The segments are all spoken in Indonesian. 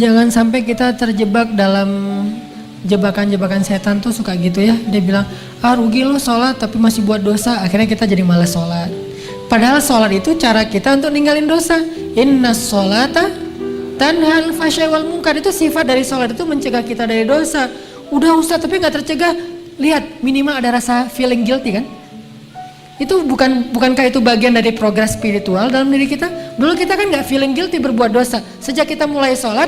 Jangan sampai kita terjebak dalam jebakan-jebakan setan tuh suka gitu ya. Dia bilang, rugi lo sholat tapi masih buat dosa. Akhirnya kita jadi malas sholat. Padahal sholat itu cara kita untuk ninggalin dosa. Inna sholata tanhal fahsya'i wal munkar. Itu sifat dari sholat, itu mencegah kita dari dosa. Udah Ustaz tapi gak tercegah. Lihat, minimal ada rasa feeling guilty kan. Itu bukankah itu bagian dari progres spiritual dalam diri kita? Dulu kita kan gak feeling guilty berbuat dosa. Sejak kita mulai sholat,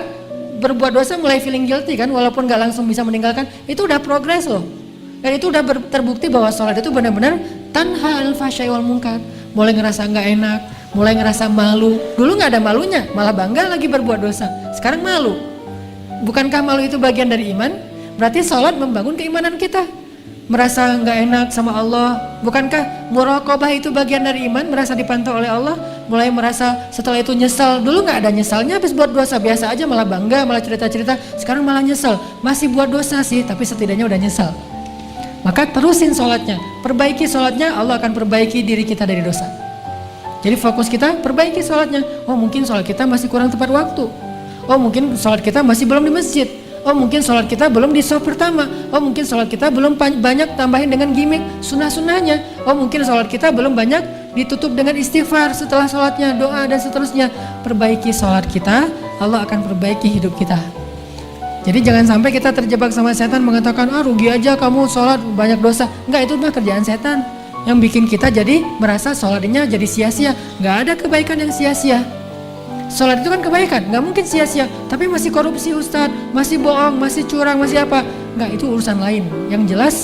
berbuat dosa mulai feeling guilty kan, walaupun gak langsung bisa meninggalkan. Itu udah progres loh. Dan itu udah terbukti bahwa sholat itu benar-benar tanha al fahsya'i wal munkar. Mulai ngerasa gak enak, mulai ngerasa malu. Dulu gak ada malunya, malah bangga lagi berbuat dosa. Sekarang malu. Bukankah malu itu bagian dari iman? Berarti sholat membangun keimanan kita. Merasa nggak enak sama Allah, bukankah muraqabah itu bagian dari iman? Merasa dipantau oleh Allah, mulai merasa setelah itu nyesal. Dulu nggak ada nyesalnya, habis buat dosa biasa aja malah bangga, malah cerita-cerita. Sekarang malah nyesal, masih buat dosa sih, tapi setidaknya udah nyesal. Maka terusin sholatnya, perbaiki sholatnya, Allah akan perbaiki diri kita dari dosa. Jadi fokus kita perbaiki sholatnya. Oh mungkin sholat kita masih kurang tepat waktu. Oh mungkin sholat kita masih belum di masjid. Oh mungkin sholat kita belum di shaf pertama. Oh mungkin sholat kita belum banyak tambahin dengan gimmick sunnah-sunnahnya. Oh mungkin sholat kita belum banyak ditutup dengan istighfar setelah sholatnya, doa dan seterusnya. Perbaiki sholat kita, Allah akan perbaiki hidup kita. Jadi jangan sampai kita terjebak sama setan mengatakan, rugi aja kamu sholat banyak dosa. Enggak, itu mah kerjaan setan yang bikin kita jadi merasa sholatnya jadi sia-sia. Enggak ada kebaikan yang sia-sia. Sholat itu kan kebaikan, nggak mungkin sia-sia. Tapi masih korupsi Ustadz, masih bohong, masih curang, masih apa? Nggak, itu urusan lain. Yang jelas,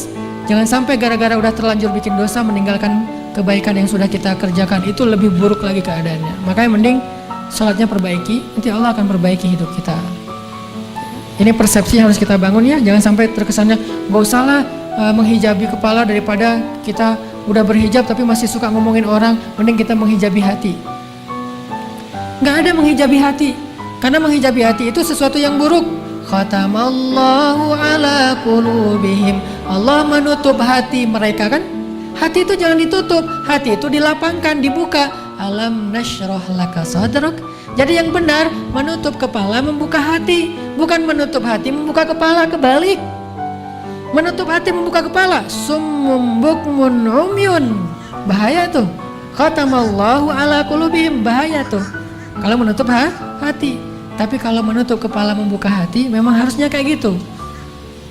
jangan sampai gara-gara udah terlanjur bikin dosa meninggalkan kebaikan yang sudah kita kerjakan. Itu lebih buruk lagi keadaannya. Makanya mending sholatnya perbaiki, nanti Allah akan perbaiki hidup kita. Ini persepsi yang harus kita bangun ya. Jangan sampai terkesannya nggak usah lah menghijabi kepala daripada kita udah berhijab tapi masih suka ngomongin orang. Mending kita menghijabi hati. Nggak ada menghijabi hati, karena menghijabi hati itu sesuatu yang buruk. Khatamallahu ala qulubihim. Allah menutup hati mereka kan. Hati itu jangan ditutup, hati itu dilapangkan, dibuka. Alam nashrah laka sadrak. Jadi yang benar menutup kepala, membuka hati, bukan menutup hati, membuka kepala, kebalik. Menutup hati, membuka kepala. Summum bukmun umyun. Bahaya tuh. Khatamallahu ala qulubihim, bahaya tuh. Kalau menutup hati, tapi kalau menutup kepala membuka hati memang harusnya kayak gitu.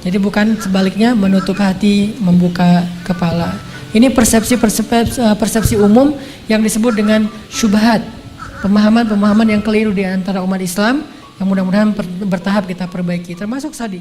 Jadi bukan sebaliknya menutup hati membuka kepala. Ini persepsi umum yang disebut dengan syubhat, pemahaman yang keliru di antara umat Islam yang mudah-mudahan bertahap kita perbaiki, termasuk tadi